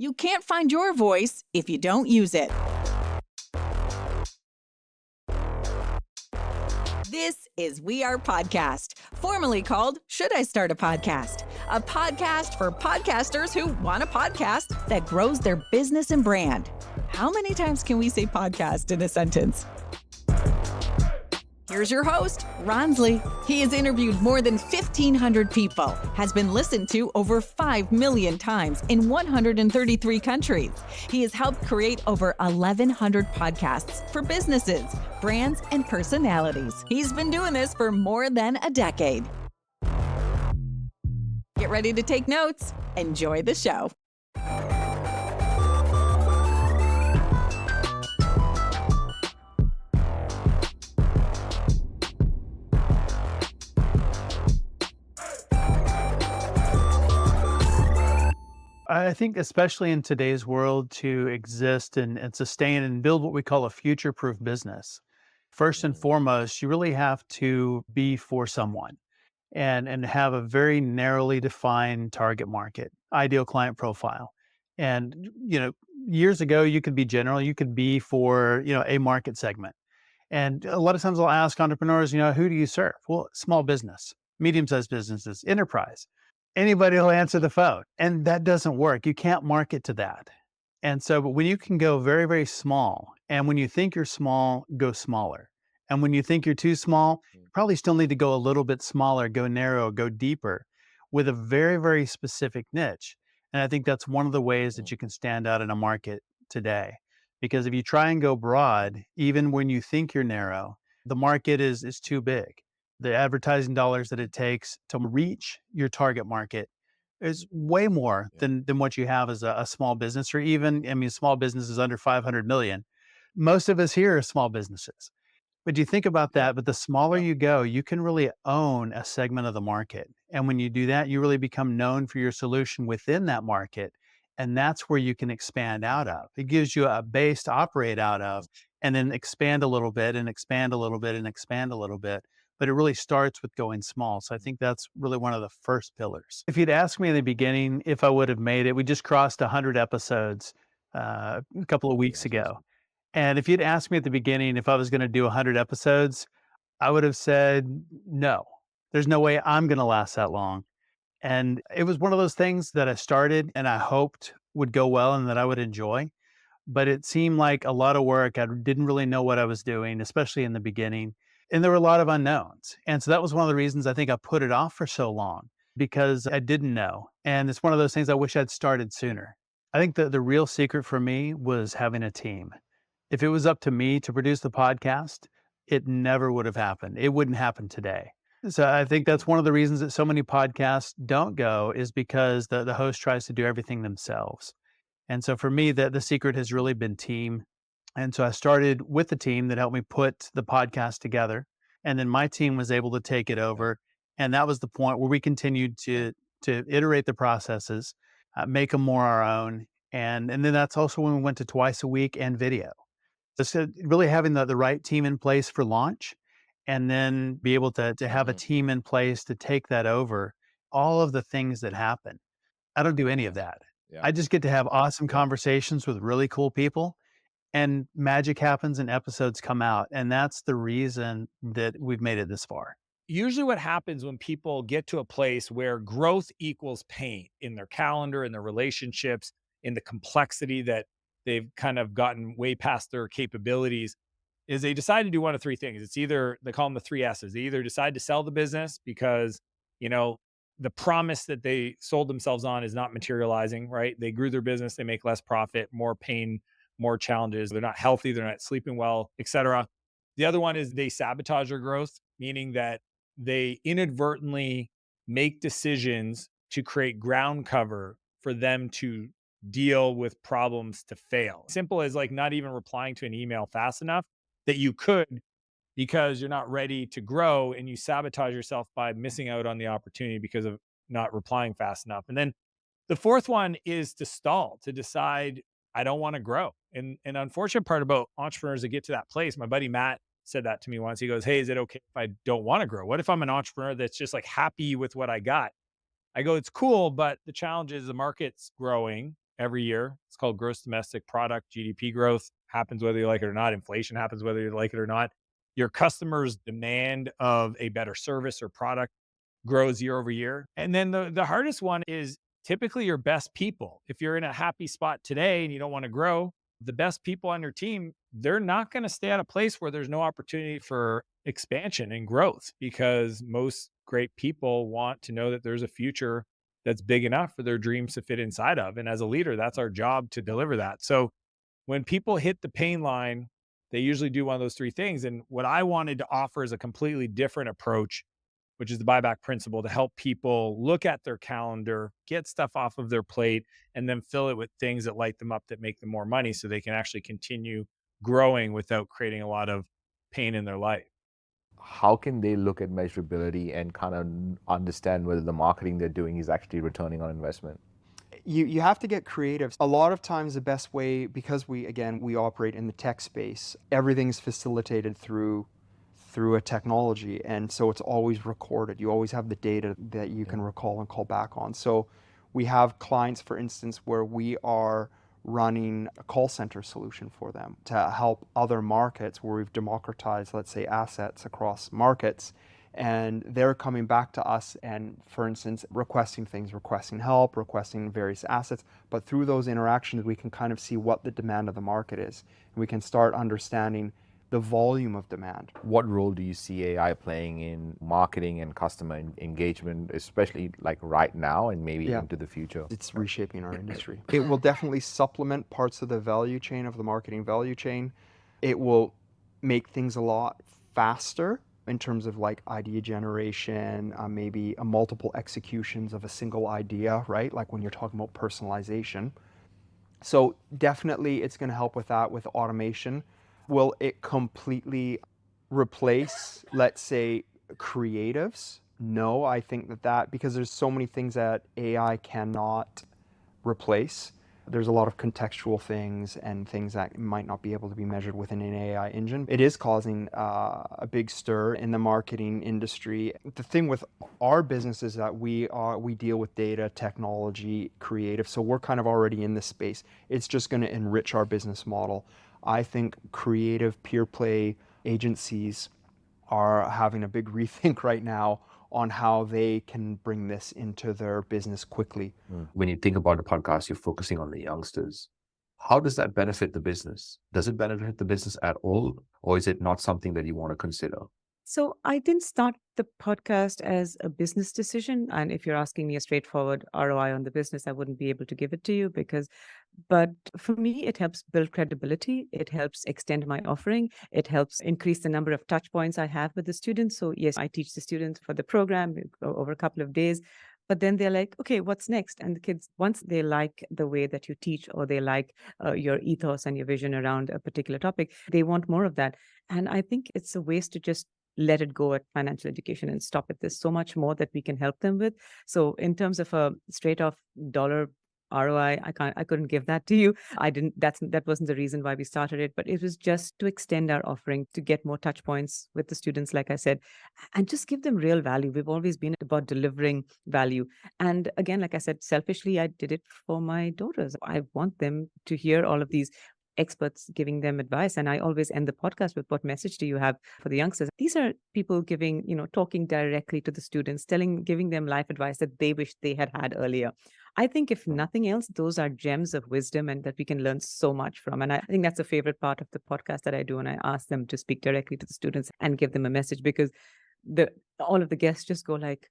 You can't find your voice if you don't use it. This is We Are Podcast, formerly called Should I Start a Podcast? A podcast for podcasters who want a podcast that grows their business and brand. How many times can we say podcast in a sentence? Here's your host, Ronsley. He has interviewed more than 1,500 people, has been listened to over 5 million times in 133 countries. He has helped create over 1,100 podcasts for businesses, brands, and personalities. He's been doing this for more than a decade. Get ready to take notes. Enjoy the show. I think especially in today's world to exist and sustain and build what we call a future-proof business, first and foremost, you really have to be for someone and have a very narrowly defined target market, ideal client profile. And, years ago, you could be general, you could be for, a market segment. And a lot of times I'll ask entrepreneurs, who do you serve? Well, small business, medium-sized businesses, enterprise. Anybody will answer the phone, and that doesn't work. You can't market to that. And so, but when you can go very, very small, and when you think you're small, go smaller. And when you think you're too small, you probably still need to go a little bit smaller, go narrow, go deeper with a very, very specific niche. And I think that's one of the ways that you can stand out in a market today. Because if you try and go broad, even when you think you're narrow, the market is too big. The advertising dollars that it takes to reach your target market is way more than what you have as a small business, or even, small businesses under 500 million. Most of us here are small businesses. But you think about that, but the smaller you go, you can really own a segment of the market. And when you do that, you really become known for your solution within that market. And that's where you can expand out of. It gives you a base to operate out of and then expand a little bit and expand a little bit and expand a little bit. But it really starts with going small. So I think that's really one of the first pillars. If you'd asked me in the beginning if I would have made it, we just crossed 100 episodes a couple of weeks ago. And if you'd asked me at the beginning if I was going to do 100 episodes, I would have said, no, there's no way I'm going to last that long. And it was one of those things that I started and I hoped would go well and that I would enjoy. But it seemed like a lot of work. I didn't really know what I was doing, especially in the beginning. And there were a lot of unknowns. And so that was one of the reasons I think I put it off for so long, because I didn't know. And it's one of those things I wish I'd started sooner. I think that the real secret for me was having a team. If it was up to me to produce the podcast, it never would have happened. It wouldn't happen today. So I think that's one of the reasons that so many podcasts don't go, is because the host tries to do everything themselves. And so for me, the secret has really been team. And so I started with the team that helped me put the podcast together. And then my team was able to take it over. And that was the point where we continued to iterate the processes, make them more our own. And then that's also when we went to twice a week and video. So really having the right team in place for launch, and then be able to have a team in place to take that over, all of the things that happen. I don't do any of that. I just get to have awesome conversations with really cool people, and magic happens and episodes come out. And that's the reason that we've made it this far. Usually what happens when people get to a place where growth equals pain in their calendar, in their relationships, in the complexity that they've kind of gotten way past their capabilities, is they decide to do one of three things. It's either, they call them the three S's. They either decide to sell the business because, the promise that they sold themselves on is not materializing, right? They grew their business, they make less profit, more pain, more challenges. They're not healthy, they're not sleeping well, etc. The other one is they sabotage their growth, meaning that they inadvertently make decisions to create ground cover for them to deal with problems to fail. Simple as like not even replying to an email fast enough that you could, because you're not ready to grow, and you sabotage yourself by missing out on the opportunity because of not replying fast enough. And then the fourth one is to stall, to decide, I don't want to grow. And unfortunate part about entrepreneurs that get to that place, my buddy Matt said that to me once. He goes, hey, is it okay if I don't want to grow? What if I'm an entrepreneur that's just like happy with what I got? I go, it's cool, but the challenge is the market's growing every year. It's called gross domestic product, GDP growth. Happens whether you like it or not. Inflation happens whether you like it or not. Your customers' demand of a better service or product grows year over year. And then the hardest one is typically your best people. If you're in a happy spot today and you don't want to grow, the best people on your team, they're not going to stay at a place where there's no opportunity for expansion and growth, because most great people want to know that there's a future that's big enough for their dreams to fit inside of. And as a leader, that's our job to deliver that. So when people hit the pain line, they usually do one of those three things. And what I wanted to offer is a completely different approach, which is the buyback principle, to help people look at their calendar, get stuff off of their plate, and then fill it with things that light them up, that make them more money, so they can actually continue growing without creating a lot of pain in their life. How can they look at measurability and kind of understand whether the marketing they're doing is actually returning on investment? You have to get creative. A lot of times the best way, because we operate in the tech space, everything's facilitated through a technology, and so it's always recorded. You always have the data that you can recall and call back on. So we have clients, for instance, where we are running a call center solution for them to help other markets where we've democratized, let's say, assets across markets. And they're coming back to us and, for instance, requesting things, requesting help, requesting various assets. But through those interactions, we can kind of see what the demand of the market is. And we can start understanding the volume of demand. What role do you see AI playing in marketing and customer engagement, especially like right now and maybe into the future? It's reshaping our industry. It will definitely supplement parts of the value chain, of the marketing value chain. It will make things a lot faster in terms of like idea generation, maybe multiple executions of a single idea, right? Like when you're talking about personalization. So definitely it's going to help with that, with automation. Will it completely replace, let's say, creatives? No, I think that because there's so many things that AI cannot replace. There's a lot of contextual things and things that might not be able to be measured within an AI engine. It is causing a big stir in the marketing industry. The thing with our business is that we deal with data, technology, creative, so we're kind of already in this space. It's just going to enrich our business model. I think creative peer play agencies are having a big rethink right now on how they can bring this into their business quickly. When you think about the podcast, you're focusing on the youngsters. How does that benefit the business? Does it benefit the business at all? Or is it not something that you want to consider? So I didn't start the podcast as a business decision. And if you're asking me a straightforward ROI on the business, I wouldn't be able to give it to you but for me, it helps build credibility. It helps extend my offering. It helps increase the number of touch points I have with the students. So yes, I teach the students for the program over a couple of days. But then they're like, okay, what's next? And the kids, once they like the way that you teach, or they like your ethos and your vision around a particular topic, they want more of that. And I think it's a waste to just let it go at financial education and stop it. There's so much more that we can help them with. So in terms of a straight off dollar ROI, I couldn't give that to you. That wasn't the reason why we started it, but it was just to extend our offering, to get more touch points with the students, like I said, and just give them real value. We've always been about delivering value. And again, like I said, selfishly, I did it for my daughters. I want them to hear all of these experts giving them advice. And I always end the podcast with, what message do you have for the youngsters? These are people talking directly to the students, giving them life advice that they wish they had earlier. I think if nothing else, those are gems of wisdom and that we can learn so much from. And I think that's a favorite part of the podcast that I do. And I ask them to speak directly to the students and give them a message, because all of the guests just go like,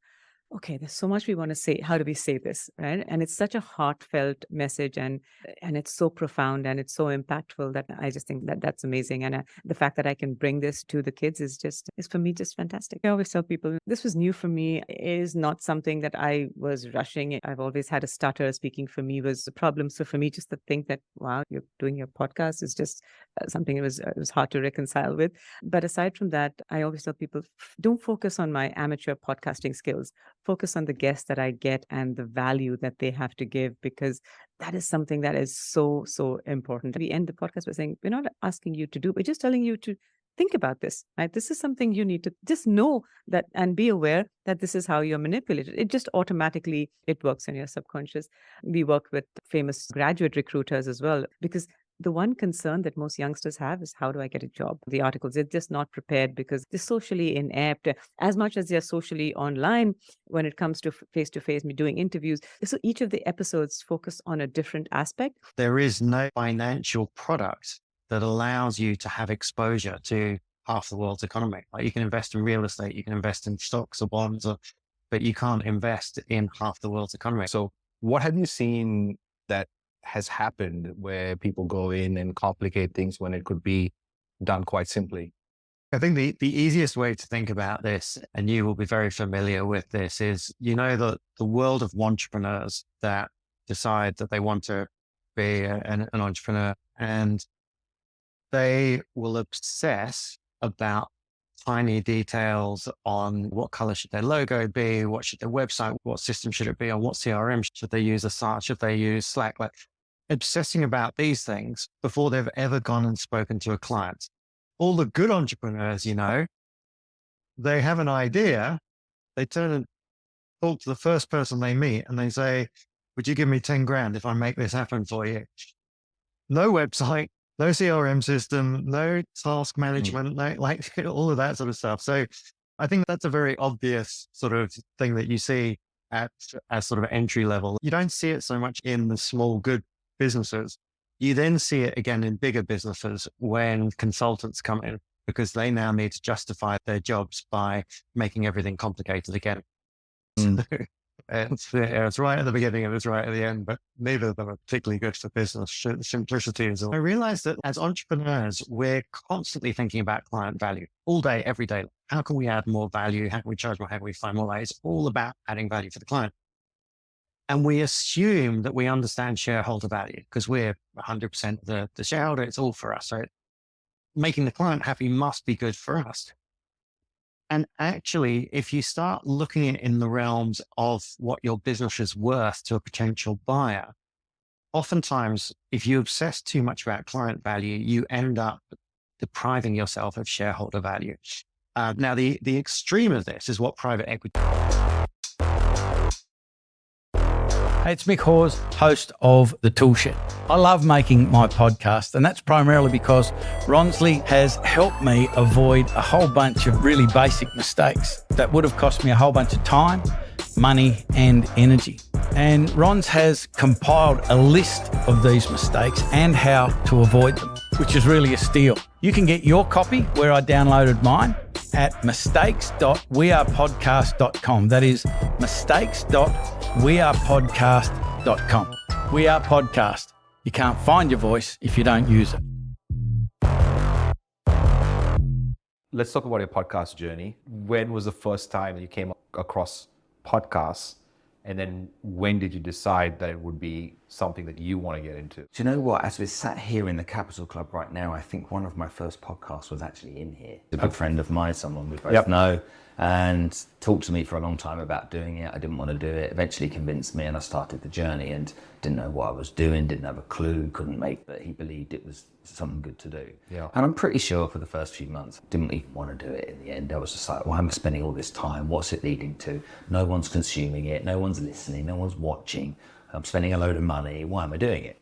okay, there's so much we want to say. How do we say this, right? And it's such a heartfelt message, and it's so profound and it's so impactful that I just think that that's amazing. And the fact that I can bring this to the kids is for me just fantastic. I always tell people this was new for me. It is not something that I was rushing. I've always had a stutter. Speaking for me was a problem. So for me, just to think that, wow, you're doing your podcast is just something it was hard to reconcile with. But aside from that, I always tell people, don't focus on my amateur podcasting skills. Focus on the guests that I get and the value that they have to give, because that is something that is so, so important. We end the podcast by saying, we're not asking you to do, we're just telling you to think about this, right? This is something you need to just know that and be aware that this is how you're manipulated. It just automatically, it works in your subconscious. We work with famous graduate recruiters as well, because the one concern that most youngsters have is, how do I get a job? The articles, they're just not prepared because they're socially inept as much as they're socially online when it comes to face-to-face doing interviews. So each of the episodes focus on a different aspect. There is no financial product that allows you to have exposure to half the world's economy. Like, you can invest in real estate, you can invest in stocks or bonds, but you can't invest in half the world's economy. So what have you seen that has happened where people go in and complicate things when it could be done quite simply? I think the easiest way to think about this, and you will be very familiar with this, is, the world of entrepreneurs that decide that they want to be an entrepreneur, and they will obsess about tiny details on what color should their logo be, what should their website, what system should it be on, what CRM should they use, Asana, should they use Slack, like obsessing about these things before they've ever gone and spoken to a client. All the good entrepreneurs, they have an idea, they turn and talk to the first person they meet and they say, would you give me 10 grand if I make this happen for you? No website, no CRM system, no task management, no, like all of that sort of stuff. So I think that's a very obvious sort of thing that you see as sort of entry level. You don't see it so much in the small, good businesses. You then see it again in bigger businesses when consultants come in, because they now need to justify their jobs by making everything complicated again. It's right at the beginning and it's right at the end, but neither of them are particularly good for business. Simplicity is all. I realized that as entrepreneurs, we're constantly thinking about client value all day, every day. How can we add more value? How can we charge more? How can we find more value? It's all about adding value for the client. And we assume that we understand shareholder value because we're 100% the shareholder. It's all for us, right? Making the client happy must be good for us. And actually, if you start looking at it in the realms of what your business is worth to a potential buyer, oftentimes, if you obsess too much about client value, you end up depriving yourself of shareholder value. Now, the extreme of this is what private equity. Hey, it's Mick Hawes, host of The Toolshed. I love making my podcast, and that's primarily because Ronsley has helped me avoid a whole bunch of really basic mistakes that would have cost me a whole bunch of time, money, and energy. And Rons has compiled a list of these mistakes and how to avoid them, which is really a steal. You can get your copy where I downloaded mine at mistakes.wearepodcast.com. That is mistakes.wearepodcast.com. We Are Podcast. You can't find your voice if you don't use it. Let's talk about your podcast journey. When was the first time you came across podcasts? And then when did you decide that it would be something that you want to get into? Do you know what? As we're sat here in the Capital Club right now, I think one of my first podcasts was actually in here. A good friend of mine, someone we both know, and talked to me for a long time about doing it. I didn't want to do it. Eventually convinced me and I started the journey and didn't know what I was doing, didn't have a clue, couldn't make, but he believed it was something good to do. Yeah. And I'm pretty sure for the first few months, didn't even want to do it in the end. I was just like, why am I spending all this time? What's it leading to? No one's consuming it. No one's listening. No one's watching. I'm spending a load of money. Why am I doing it?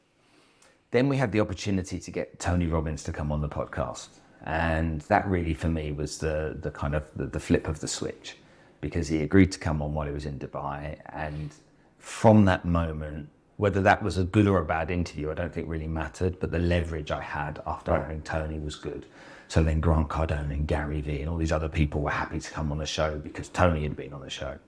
Then we had the opportunity to get Tony Robbins to come on the podcast. And that really, for me, was the kind of the flip of the switch, because he agreed to come on while he was in Dubai. And from that moment, whether that was a good or a bad interview, I don't think really mattered, but the leverage I had after hiring Tony was good. So then Grant Cardone and Gary Vee and all these other people were happy to come on the show because Tony had been on the show.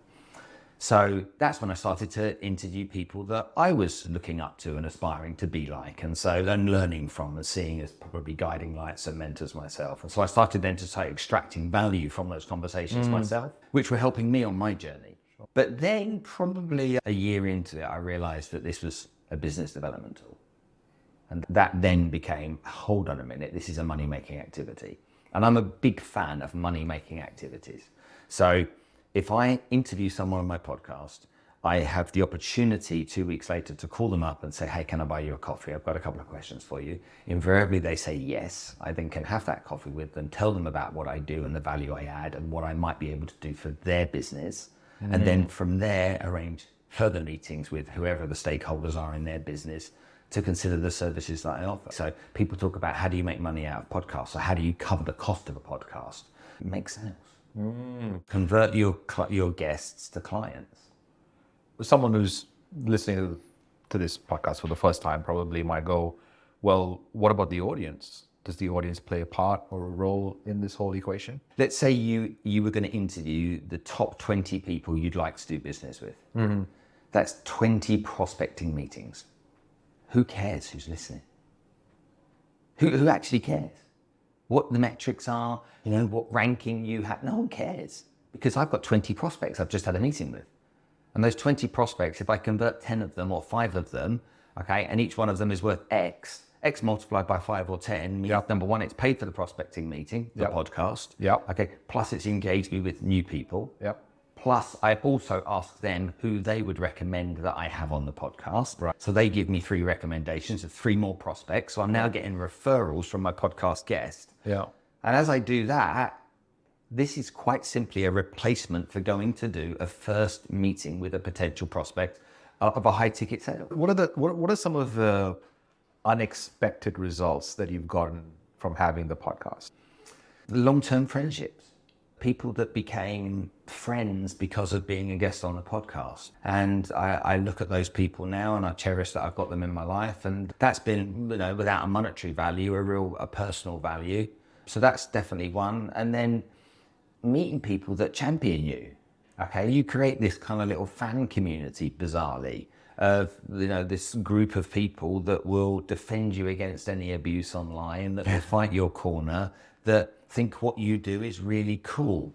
So that's when I started to interview people that I was looking up to and aspiring to be like. And so then learning from and seeing as probably guiding lights and mentors myself. And so I started then to start extracting value from those conversations myself, which were helping me on my journey. But then probably a year into it, I realized that this was a business development tool. And that then became, hold on a minute, this is a money-making activity. And I'm a big fan of money-making activities. So if I interview someone on my podcast, I have the opportunity 2 weeks later to call them up and say, hey, can I buy you a coffee? I've got a couple of questions for you. Invariably, they say yes. I then can have that coffee with them, tell them about what I do and the value I add and what I might be able to do for their business. And then from there, arrange further meetings with whoever the stakeholders are in their business to consider the services that I offer. So people talk about how do you make money out of podcasts, or how do you cover the cost of a podcast? Make sales. Convert your guests to clients. Someone who's listening to this podcast for the first time probably might go, well, what about the audience? Does the audience play a part or a role in this whole equation? Let's say you were going to interview the top 20 people you'd like to do business with. That's 20 prospecting meetings. Who cares who's listening? Who actually cares? What the metrics are, what ranking you have, no one cares. Because I've got 20 prospects I've just had a meeting with. And those 20 prospects, if I convert 10 of them or 5 of them, okay, and each one of them is worth X multiplied by 5 or 10 means number one, it's paid for the prospecting meeting, the podcast. Okay, plus it's engaged me with new people. Plus I've also asked them who they would recommend that I have on the podcast. Right. So they give me 3 recommendations of 3 more prospects. So I'm now getting referrals from my podcast guest. And as I do that, this is quite simply a replacement for going to do a first meeting with a potential prospect of a high ticket sale. What are some of the unexpected results that you've gotten from having the podcast? Long-term friendships. People that became friends because of being a guest on the podcast. And I look at those people now and I cherish that I've got them in my life. And that's been, without a monetary value, a personal value. So that's definitely one. And then meeting people that champion you. Okay, you create this kind of little fan community, bizarrely, of this group of people that will defend you against any abuse online, that will fight your corner, that think what you do is really cool.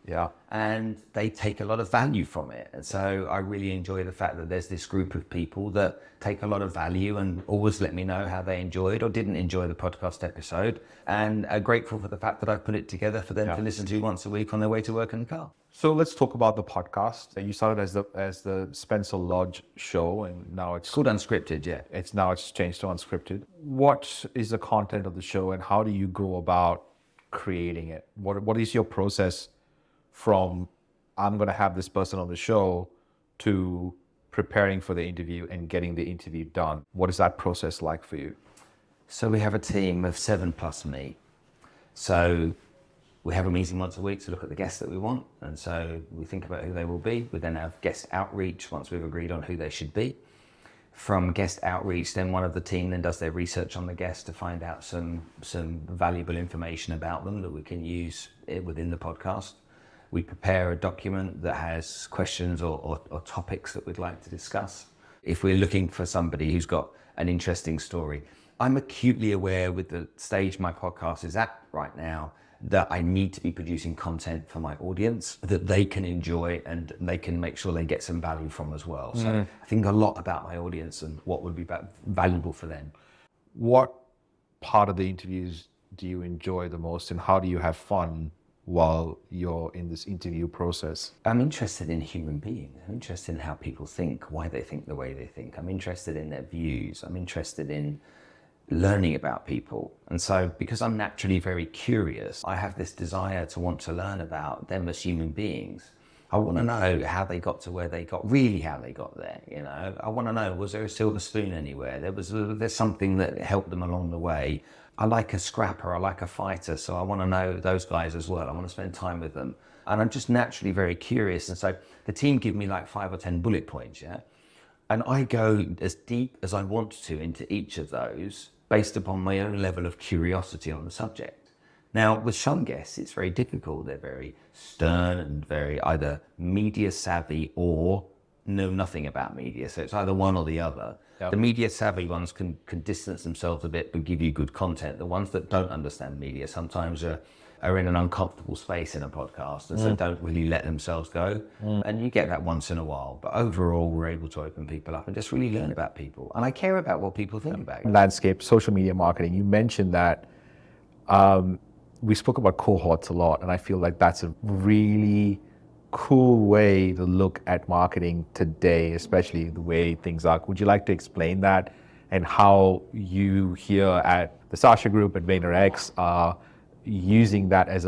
And they take a lot of value from it. And so I really enjoy the fact that there's this group of people that take a lot of value and always let me know how they enjoyed or didn't enjoy the podcast episode, and are grateful for the fact that I've put it together for them to listen to once a week on their way to work in the car. So let's talk about the podcast. You started as the Spencer Lodge show, and now it's called Unscripted. It's changed to Unscripted. What is the content of the show, and how do you go about creating it? What is your process from I'm going to have this person on the show to preparing for the interview and getting the interview done? What is that process like for you? So we have a team of 7 plus me. So we have a meeting once a week to look at the guests that we want. And so we think about who they will be. We then have guest outreach once we've agreed on who they should be. From guest outreach, then one of the team then does their research on the guest to find out some valuable information about them that we can use within the podcast. We prepare a document that has questions or topics that we'd like to discuss. If we're looking for somebody who's got an interesting story, I'm acutely aware with the stage my podcast is at right now that I need to be producing content for my audience that they can enjoy and they can make sure they get some value from as well. So I think a lot about my audience and what would be valuable for them. What part of the interviews do you enjoy the most, and how do you have fun while you're in this interview process? I'm interested in human beings. I'm interested in how people think, why they think the way they think. I'm interested in their views. I'm interested in learning about people. And so because I'm naturally very curious, I have this desire to want to learn about them as human beings. I want to know how they got to where they got, really how they got there. I want to know, was there a silver spoon anywhere? There's something that helped them along the way. I like a scrapper, I like a fighter, so I want to know those guys as well. I want to spend time with them. And I'm just naturally very curious. And so the team give me like 5 or 10 bullet points, and I go as deep as I want to into each of those based upon my own level of curiosity on the subject. Now, with some guests, it's very difficult. They're very stern and very either media savvy or know nothing about media. So it's either one or the other. The media savvy ones can distance themselves a bit but give you good content. The ones that don't understand media sometimes are in an uncomfortable space in a podcast and so don't really let themselves go. And you get that once in a while. But overall, we're able to open people up and just really learn about people. And I care about what people think about you. Landscape, social media marketing, you mentioned that. We spoke about cohorts a lot, and I feel like that's a really cool way to look at marketing today, especially the way things are. Would you like to explain that and how you here at the Sasha Group and VaynerX are using that as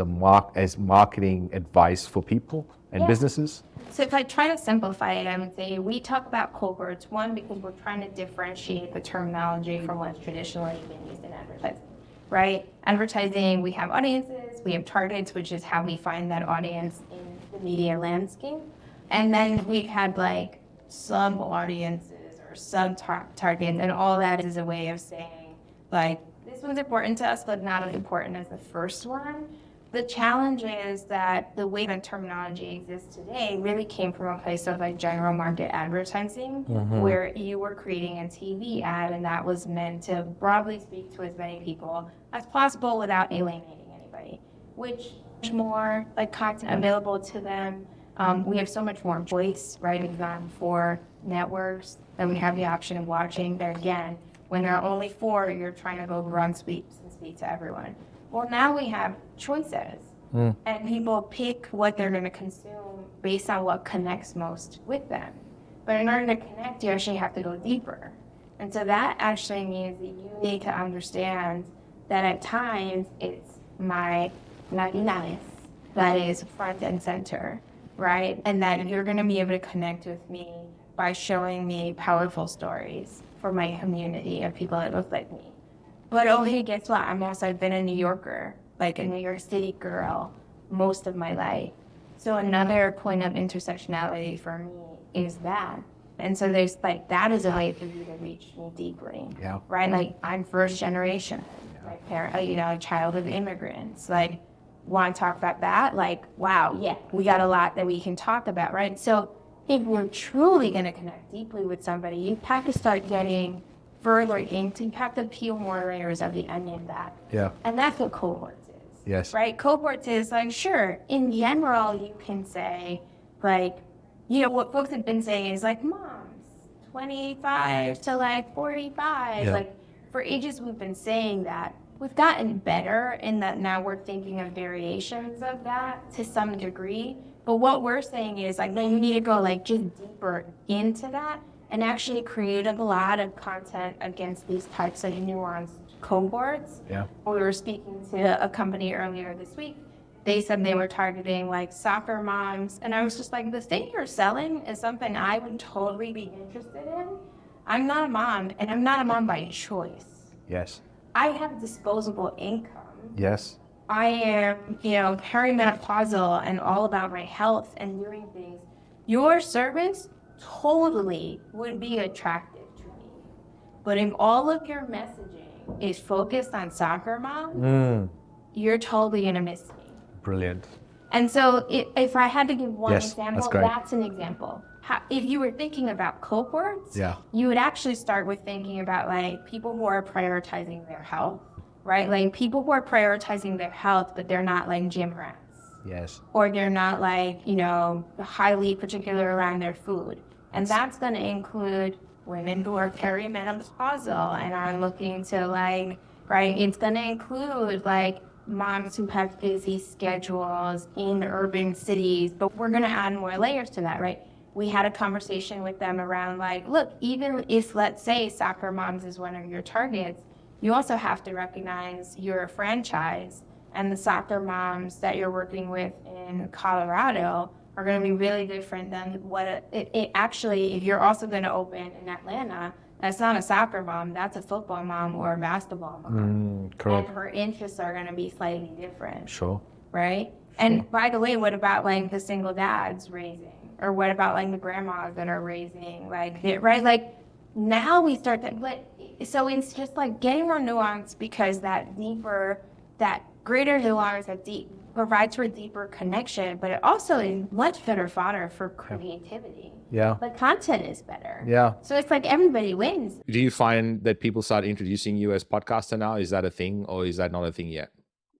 as marketing advice for people and businesses? So if I try to simplify it, I would say we talk about cohorts, one, because we're trying to differentiate the terminology from what's traditionally been used in advertising, right? Advertising, we have audiences, we have targets, which is how we find that audience in the media landscape. And then we've had like sub-audiences or sub-targets, and all that is a way of saying, like, this one's important to us, but not as important as the first one. The challenge is that the way that terminology exists today really came from a place of like general market advertising, where you were creating a TV ad and that was meant to broadly speak to as many people as possible without alienating anybody, which is more like content available to them. We have so much more choice, right, for networks, that we have the option of watching there again. When there are only 4, you're trying to go run sweeps and speak to everyone. Well, now we have choices, and people pick what they're going to consume based on what connects most with them. But in order to connect, you actually have to go deeper. And so that actually means that you need to understand that at times it's my nationality that is front and center, right? And that you're going to be able to connect with me by showing me powerful stories for my community of people that look like me. But oh, hey, guess what? I've been a New Yorker, like a New York City girl, most of my life. So another point of intersectionality for me is that. And so there's like, that is a way for you to reach me deeply, right? Like, I'm first generation, my parent, a child of immigrants. Like, want to talk about that? Like, wow, we got a lot that we can talk about, right? So if we're truly going to connect deeply with somebody, you have to start getting further into, you have to peel more layers of the onion back. And that's what cohorts is. Right? Cohorts is like, sure, in general, you can say, like, what folks have been saying is like, moms, 25 to like 45. Like, for ages, we've been saying that. We've gotten better in that now we're thinking of variations of that to some degree. But what we're saying is like, no, you need to go like just deeper into that and actually create a lot of content against these types of nuanced cohorts. We were speaking to a company earlier this week. They said they were targeting like soccer moms. And I was just like, the thing you're selling is something I would totally be interested in. I'm not a mom, and I'm not a mom by choice. I have disposable income. I am, perimenopausal and all about my health and doing things. Your service totally would be attractive to me. But if all of your messaging is focused on soccer moms, you're totally going to miss me. Brilliant. And so if I had to give one example, that's an example. If you were thinking about cohorts, you would actually start with thinking about like people who are prioritizing their health, right? Like people who are prioritizing their health, but they're not like gym rats. Or they're not like, highly particular around their food. And that's going to include women who are perimenopausal and are looking to like, right? It's going to include like moms who have busy schedules in urban cities, but we're going to add more layers to that, right? We had a conversation with them around like, look, even if, let's say, soccer moms is one of your targets, you also have to recognize you're a franchise, and the soccer moms that you're working with in Colorado are going to be really different than what it actually, if you're also going to open in Atlanta, that's not a soccer mom, that's a football mom or a basketball mom. And her interests are going to be slightly different. Right? And by the way, what about like the single dads raising? Or what about like the grandmas that are raising? Like, right? Like now we start to, so it's just like getting more nuance, because that greater nuance, that deep provides for deeper connection, but it also is much better fodder for creativity. The content is better. So it's like everybody wins. Do you find that people start introducing you as podcaster now? Is that a thing, or is that not a thing yet?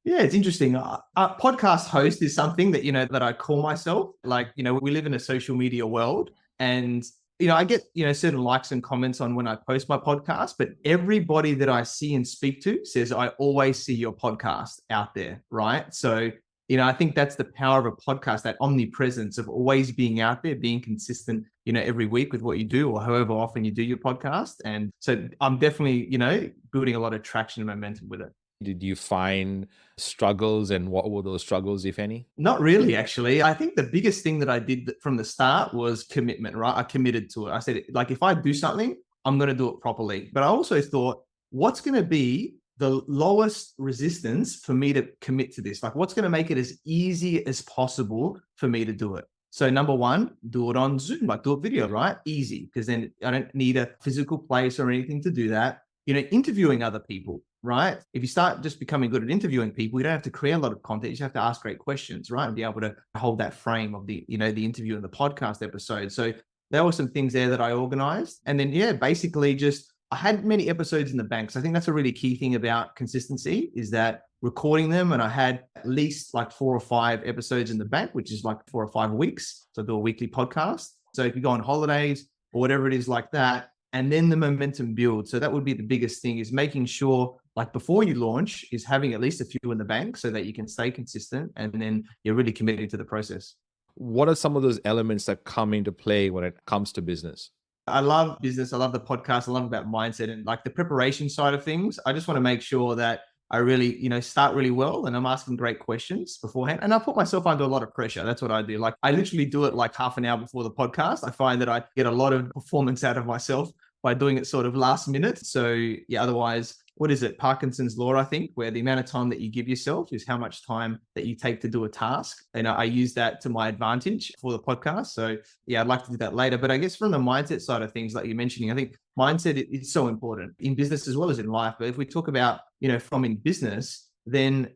Yeah, it's interesting. Podcast host is something that, that I call myself. Like, we live in a social media world, and, I get, certain likes and comments on when I post my podcast, but everybody that I see and speak to says, I always see your podcast out there, right? So I think that's the power of a podcast, that omnipresence of always being out there, being consistent, every week with what you do or however often you do your podcast. And so I'm definitely, building a lot of traction and momentum with it. Did you find struggles, and what were those struggles, if any? Not really, actually. I think the biggest thing that I did from the start was commitment, right? I committed to it. I said, like, if I do something, I'm going to do it properly. But I also thought, what's going to be the lowest resistance for me to commit to this? Like, what's going to make it as easy as possible for me to do it? So number one, do it on Zoom, like do it video, right? Easy, because then I don't need a physical place or anything to do that. Interviewing other people, right? If you start just becoming good at interviewing people, you don't have to create a lot of content. You just have to ask great questions, right? And be able to hold that frame of the interview and the podcast episode. So there were some things there that I organized. And then, basically just, I had many episodes in the bank. So I think that's a really key thing about consistency, is that recording them. And I had at least like 4 or 5 episodes in the bank, which is like 4 or 5 weeks. So I do a weekly podcast. So if you go on holidays or whatever it is like that, and then the momentum builds. So that would be the biggest thing, is making sure, like before you launch, is having at least a few in the bank so that you can stay consistent, and then you're really committed to the process. What are some of those elements that come into play when it comes to business? I love business. I love the podcast. I love about mindset and like the preparation side of things. I just want to make sure that I really, start really well, and I'm asking great questions beforehand. And I put myself under a lot of pressure. That's what I do. Like, I literally do it like half an hour before the podcast. I find that I get a lot of performance out of myself by doing it sort of last minute. So otherwise, what is it? Parkinson's law, I think, where the amount of time that you give yourself is how much time that you take to do a task. And I use that to my advantage for the podcast. So I'd like to do that later. But I guess from the mindset side of things, like you're mentioning, I think mindset is so important in business as well as in life. But if we talk about, from in business, then,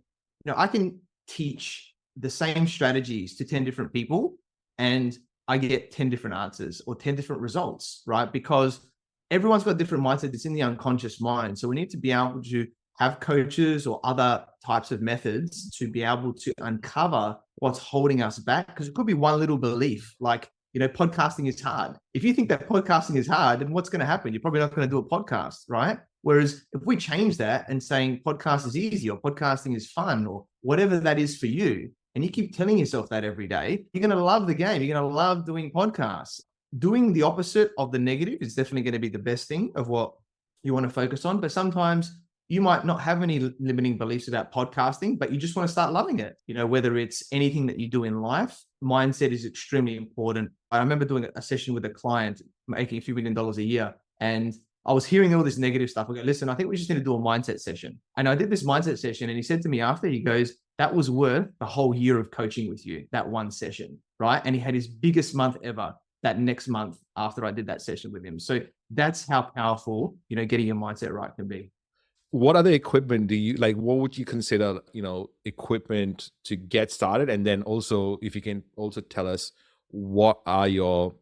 I can teach the same strategies to 10 different people and I get 10 different answers or 10 different results, right? Because everyone's got a different mindset. It's in the unconscious mind. So we need to be able to have coaches or other types of methods to be able to uncover what's holding us back. Because it could be one little belief, like, podcasting is hard. If you think that podcasting is hard, then what's going to happen? You're probably not going to do a podcast, right? Whereas if we change that and saying podcast is easy or podcasting is fun or whatever that is for you, and you keep telling yourself that every day, you're going to love the game. You're going to love doing podcasts. Doing the opposite of the negative is definitely going to be the best thing of what you want to focus on. But sometimes you might not have any limiting beliefs about podcasting, but you just want to start loving it. Whether it's anything that you do in life, mindset is extremely important. I remember doing a session with a client making a few $1 million a year, and I was hearing all this negative stuff. I go, listen, I think we just need to do a mindset session. And I did this mindset session, and he said to me after, he goes, that was worth the whole year of coaching with you, that one session, right? And he had his biggest month ever that next month after I did that session with him. So that's how powerful, getting your mindset right can be. What other equipment do you like? What would you consider, equipment to get started? And then also, if you can also tell us, what are your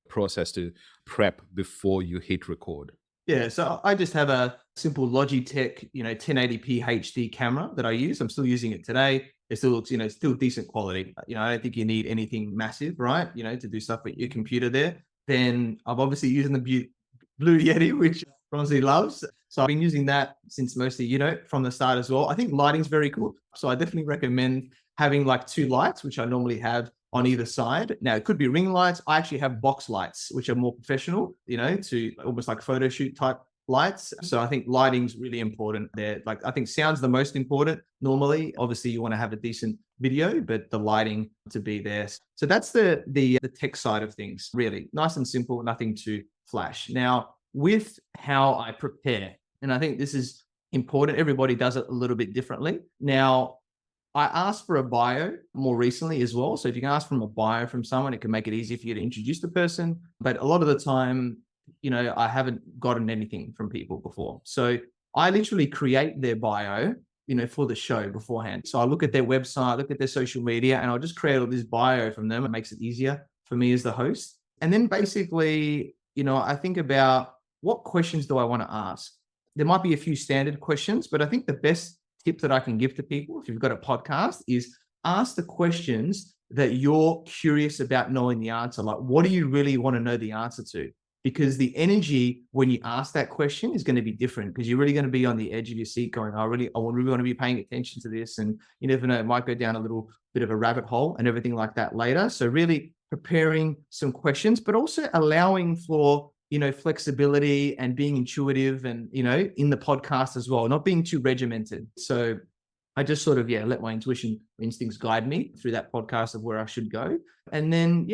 process to prep before you hit record? Yeah, so I just have a simple Logitech, 1080p HD camera that I use. I'm still using it today. It still looks, still decent quality. I don't think you need anything massive, right? To do stuff with your computer there. Then I'm obviously using the Blue Yeti, which Ronsley loves. So I've been using that since mostly, from the start as well. I think lighting's very cool. So I definitely recommend having like 2 lights, which I normally have on either side. Now it could be ring lights. I actually have box lights, which are more professional, to almost like photo shoot type lights. So I think lighting's really important there. Like, I think sound's the most important normally. Obviously you want to have a decent video, but the lighting to be there. So that's the tech side of things, really nice and simple, nothing too flash. Now with how I prepare, and I think this is important, everybody does it a little bit differently. Now I asked for a bio more recently as well. So if you can ask from a bio from someone, it can make it easier for you to introduce the person. But a lot of the time, I haven't gotten anything from people before. So I literally create their bio, for the show beforehand. So I look at their website, look at their social media, and I'll just create all this bio from them. It makes it easier for me as the host. And then basically, I think about what questions do I want to ask? There might be a few standard questions, but I think the best tip that I can give to people, if you've got a podcast, is ask the questions that you're curious about knowing the answer. Like, what do you really want to know the answer to? because the energy when you ask that question is going to be different, because you're really going to be on the edge of your seat going, I really want to be paying attention to this. And you never know, it might go down a little bit of a rabbit hole and everything like that later. So really preparing some questions, but also allowing for, flexibility and being intuitive and, in the podcast as well, not being too regimented. So I just sort of, let my instincts guide me through that podcast of where I should go. And then,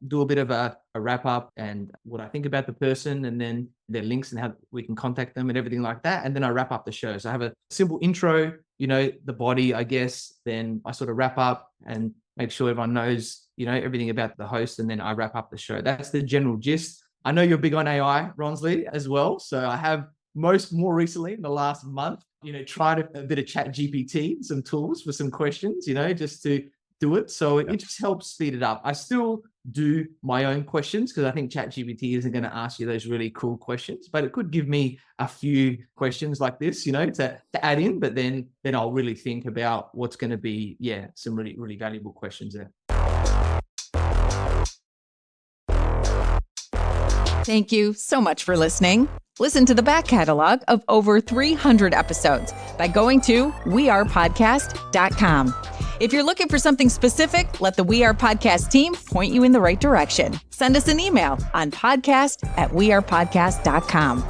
do a bit of a wrap up and what I think about the person, and then their links and how we can contact them and everything like that. And then I wrap up the show. So I have a simple intro, the body, I guess. Then I sort of wrap up and make sure everyone knows, everything about the host. And then I wrap up the show. That's the general gist. I know you're big on AI, Ronsley, as well. So I have more recently in the last month, tried a bit of chat GPT, some tools for some questions, just to do it. So it just helps speed it up. I still do my own questions because I think chat GPT isn't going to ask you those really cool questions, but it could give me a few questions like this, to add in, but then I'll really think about what's going to be, some really, really valuable questions there. Thank you so much for listening. Listen to the back catalog of over 300 episodes by going to wearepodcast.com. If you're looking for something specific, let the We Are Podcast team point you in the right direction. Send us an email on podcast@wearepodcast.com.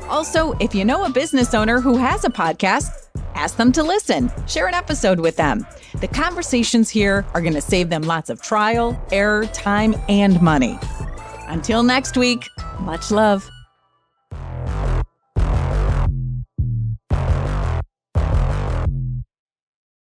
Also, if you know a business owner who has a podcast, ask them to listen. Share an episode with them. The conversations here are going to save them lots of trial, error, time, and money. Until next week, much love.